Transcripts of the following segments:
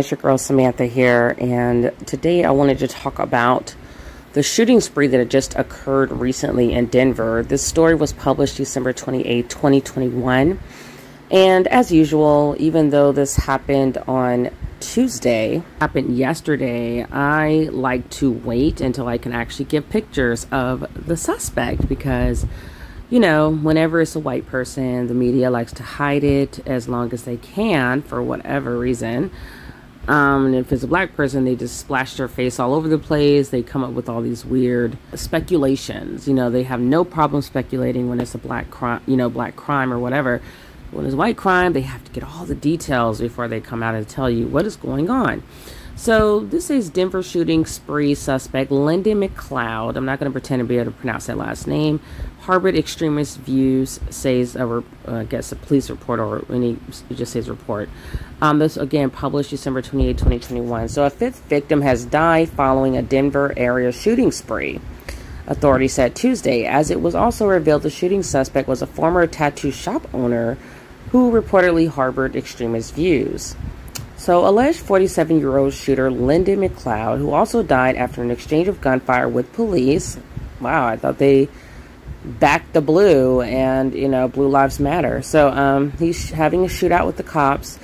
guys, your girl Samantha here, and today I wanted to talk about the shooting spree that had just occurred recently in Denver. This story was published December 28, 2021, and as usual, even though this happened on Tuesday, happened yesterday, I like to wait until I can actually give pictures of the suspect because, you know, whenever it's a white person, the media likes to hide it as long as they can for whatever reason. And if it's a black person, they just splash their face all over the place. They come up with all these weird speculations. You know, they have no problem speculating when it's a black crime, black crime or whatever. When it's white crime, they have to get all the details before they come out and tell you what is going on. So this is Denver shooting spree suspect Lyndon McLeod. I'm not going to pretend to be able to pronounce that last name. Harbored extremist views, says I guess a police report, or it just says report. This again published December 28, 2021. So a fifth victim has died following a Denver area shooting spree, authorities said Tuesday, as it was also revealed the shooting suspect was a former tattoo shop owner who reportedly harbored extremist views. So, alleged 47-year-old shooter Lyndon McLeod, who also died after an exchange of gunfire with police. Wow, I thought they backed the blue and, Blue Lives Matter. So, he's having a shootout with the cops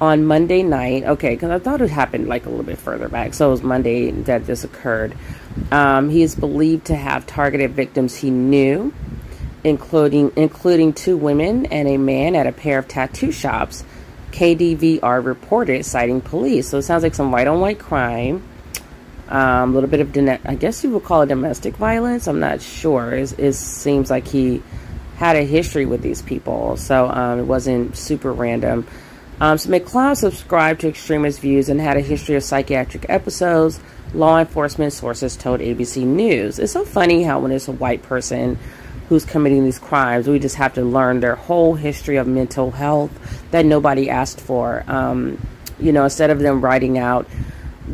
on Monday night. Okay, because I thought it happened like a little bit further back. So, it was Monday that this occurred. He is believed to have targeted victims he knew, including two women and a man at a pair of tattoo shops. KDVR reported, citing police. So it sounds like some white-on-white crime, a little bit of, I guess you would call it domestic violence. I'm not sure. It seems like he had a history with these people, so it wasn't super random. So McLeod subscribed to extremist views and had a history of psychiatric episodes, law enforcement sources told ABC News. It's so funny how when it's a white person who's committing these crimes, we just have to learn their whole history of mental health that nobody asked for. Instead of them writing out,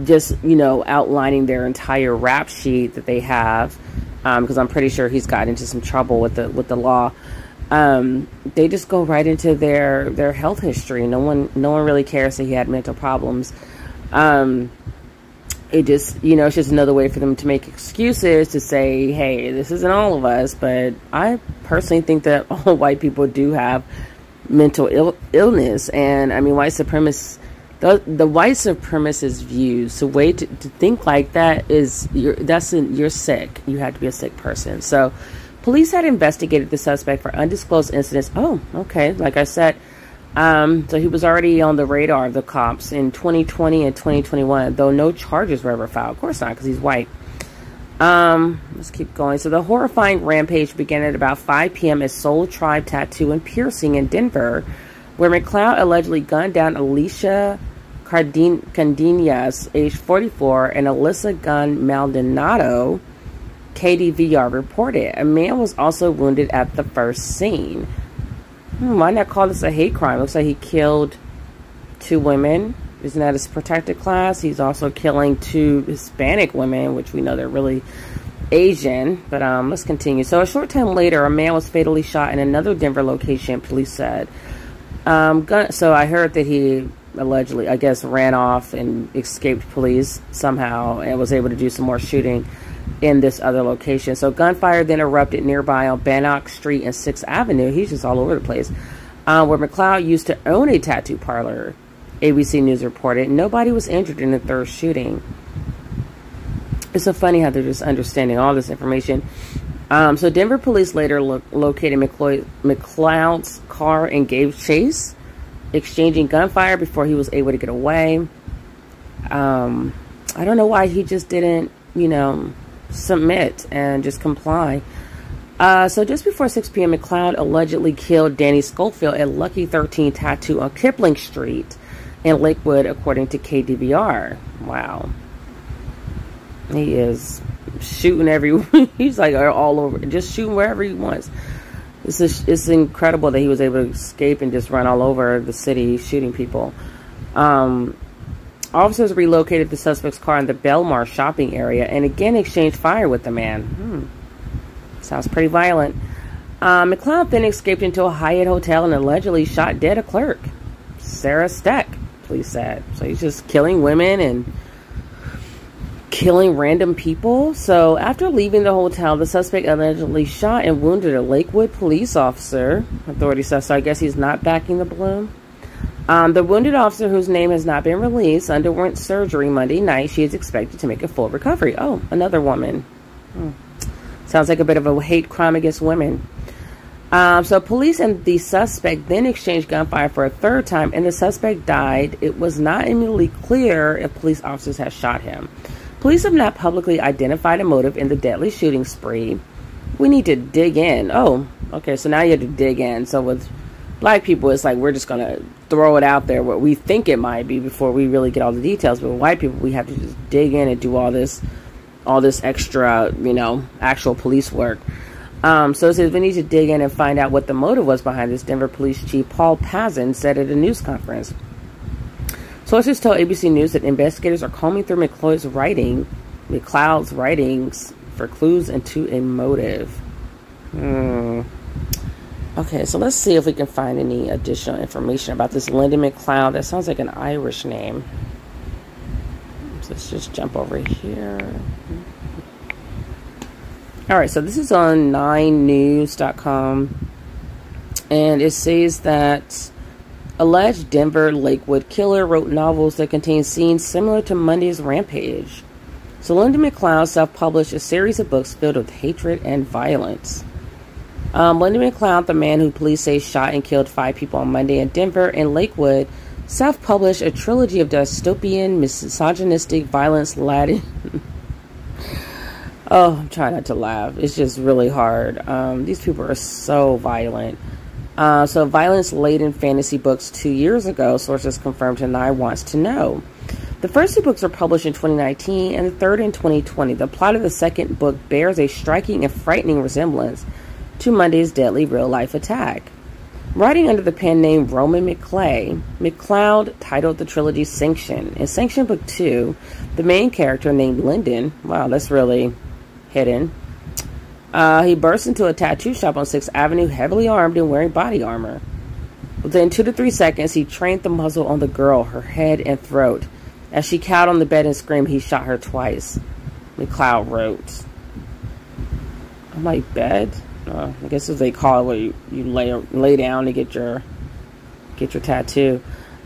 just, outlining their entire rap sheet that they have, because I'm pretty sure he's gotten into some trouble with the law. They just go right into their health history. No one really cares that he had mental problems. It just, it's just another way for them to make excuses to say, hey, this isn't all of us. But I personally think that all white people do have mental illness. And I mean, white supremacists, the white supremacist views, so way to think like that is, you're sick. You have to be a sick person. So police had investigated the suspect for undisclosed incidents. Oh, okay. Like I said, so he was already on the radar of the cops in 2020 and 2021, though no charges were ever filed. Of course not, because he's white. Let's keep going. So the horrifying rampage began at about 5 p.m. at Soul Tribe Tattoo and Piercing in Denver, where McLeod allegedly gunned down Alicia Cardenas, age 44, and Alyssa Gunn Maldonado, KDVR reported. A man was also wounded at the first scene. Why not call this a hate crime? Looks like he killed two women. Isn't that his protected class? He's also killing two Hispanic women, which we know they're really Asian. But let's continue. So a short time later, a man was fatally shot in another Denver location, police said. So I heard that he allegedly, I guess, ran off and escaped police somehow and was able to do some more shooting in this other location. So gunfire then erupted nearby on Bannock Street and 6th Avenue. He's just all over the place. Where McLeod used to own a tattoo parlor, ABC News reported. Nobody was injured in the third shooting. It's so funny how they're just understanding all this information. So Denver police later located McLeod's car and gave chase, exchanging gunfire before he was able to get away. I don't know why he just didn't, submit and just comply. So just before 6 p.m., McLeod allegedly killed Danny Schofield at Lucky 13 Tattoo on Kipling Street in Lakewood, according to KDVR. Wow. He is shooting everywhere. He's like all over, just shooting wherever he wants. It's incredible that he was able to escape and just run all over the city shooting people. Officers relocated the suspect's car in the Belmar shopping area and again exchanged fire with the man. Sounds pretty violent. McLeod then escaped into a Hyatt hotel and allegedly shot dead a clerk, Sarah Steck. police said. So he's just killing women and killing random people. So after leaving the hotel, the suspect allegedly shot and wounded a Lakewood police officer. Authorities said, so I guess he's not backing the balloon. The wounded officer, whose name has not been released, underwent surgery Monday night. She is expected to make a full recovery. Oh, another woman. Sounds like a bit of a hate crime against women. So police and the suspect then exchanged gunfire for a third time, and the suspect died. It was not immediately clear if police officers had shot him. Police have not publicly identified a motive in the deadly shooting spree. We need to dig in. Oh, okay, so now you have to dig in. So with black people, it's like we're just going to throw it out there what we think it might be before we really get all the details. But with white people, we have to just dig in and do all this extra, you know, actual police work. So it says we need to dig in and find out what the motive was behind this. Denver Police Chief Paul Pazin said at a news conference. Sources told ABC News that investigators are combing through McLeod's writings for clues into a motive. Okay, so let's see if we can find any additional information about this Lyndon McLeod. That sounds like an Irish name. So let's just jump over here. All right, so this is on 9news.com, and it says that alleged Denver Lakewood killer wrote novels that contain scenes similar to Monday's rampage. So Lyndon McLeod self-published a series of books filled with hatred and violence. Lyndon McLeod, the man who police say shot and killed 5 people on Monday in Denver and Lakewood, self-published a trilogy of dystopian, misogynistic violence laden. Oh, I'm trying not to laugh. It's just really hard. These people are so violent. So violence-laden fantasy books 2 years ago, sources confirmed to Nye Wants to Know. The first 2 books were published in 2019 and the third in 2020. The plot of the second book bears a striking and frightening resemblance to Monday's deadly real-life attack. Writing under the pen name Roman McLeod titled the trilogy Sanction. In Sanction Book 2, the main character named Lyndon, wow, that's really hidden, he burst into a tattoo shop on 6th Avenue heavily armed and wearing body armor. Within 2 to 3 seconds, he trained the muzzle on the girl, her head and throat. As she cowed on the bed and screamed, he shot her twice, McLeod wrote. On my bed? I guess as they call it, where you lay down to get your tattoo.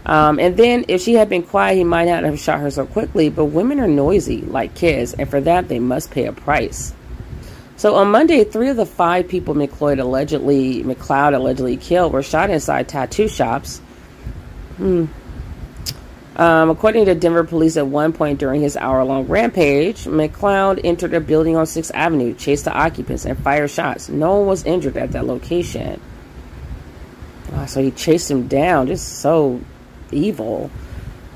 And then if she had been quiet, he might not have shot her so quickly. But women are noisy, like kids, and for that they must pay a price. So on Monday, 3 of the 5 people McLeod allegedly killed were shot inside tattoo shops. According to Denver police, at one point during his hour-long rampage, McLeod entered a building on 6th Avenue, chased the occupants, and fired shots. No one was injured at that location. So he chased him down. Just so evil.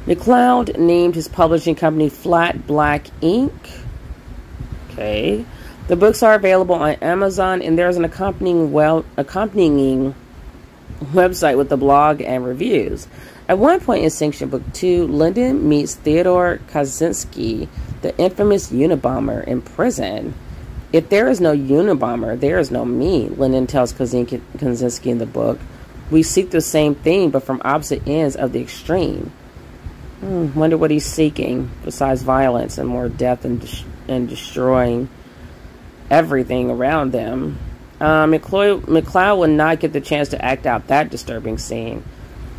McLeod named his publishing company Flat Black Ink. Okay. The books are available on Amazon, and there's an accompanying website with the blog and reviews. At one point in Sanction Book 2, Lyndon meets Theodore Kaczynski, the infamous Unabomber, in prison. If there is no Unabomber, there is no me, Lyndon tells Kaczynski in the book. We seek the same thing, but from opposite ends of the extreme. Wonder what he's seeking, besides violence and more death and destroying everything around them. McLeod would not get the chance to act out that disturbing scene.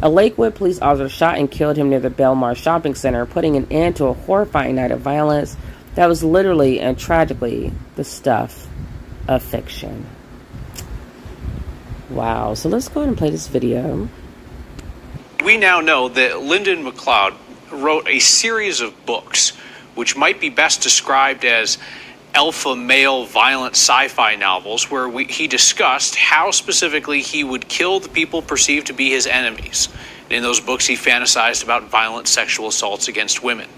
A Lakewood police officer shot and killed him near the Belmar Shopping Center, putting an end to a horrifying night of violence that was literally and tragically the stuff of fiction. Wow, so let's go ahead and play this video. We now know that Lyndon McLeod wrote a series of books which might be best described as alpha male violent sci-fi novels, where he discussed how specifically he would kill the people perceived to be his enemies. In those books, he fantasized about violent sexual assaults against women.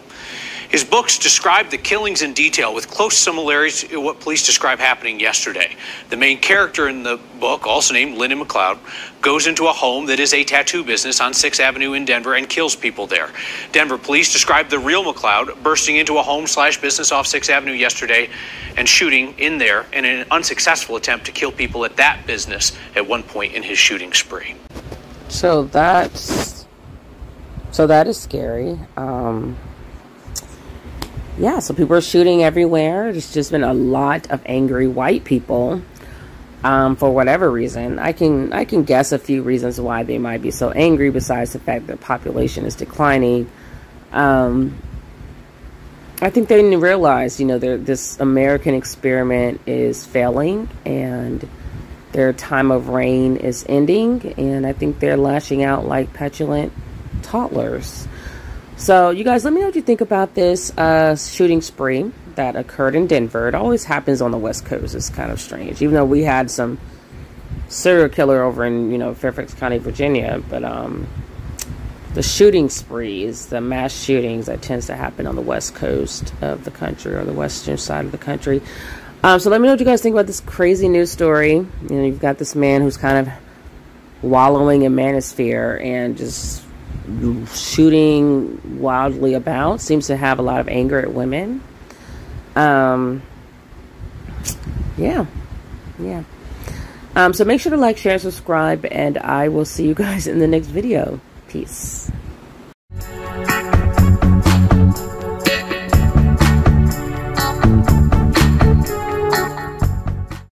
His books describe the killings in detail, with close similarities to what police describe happening yesterday. The main character in the book, also named Lyndon McLeod, goes into a home that is a tattoo business on 6th Avenue in Denver and kills people there. Denver police describe the real McLeod bursting into a home/business off 6th Avenue yesterday and shooting in there in an unsuccessful attempt to kill people at that business at one point in his shooting spree. So So that is scary. Yeah, so people are shooting everywhere. There's just been a lot of angry white people for whatever reason. I can guess a few reasons why they might be so angry, besides the fact that the population is declining. I think they didn't realize, you know, this American experiment is failing and their time of reign is ending. And I think they're lashing out like petulant toddlers. So you guys, let me know what you think about this shooting spree that occurred in Denver. It always happens on the West Coast. It's kind of strange, even though we had some serial killer over in, you know, Fairfax County, Virginia. But the shooting sprees, the mass shootings, that tends to happen on the West Coast of the country, or the western side of the country. So let me know what you guys think about this crazy news story. You know, you've got this man who's kind of wallowing in manosphere and just shooting wildly about. Seems to have a lot of anger at women. Yeah. So make sure to like, share, and subscribe, and I will see you guys in the next video. Peace.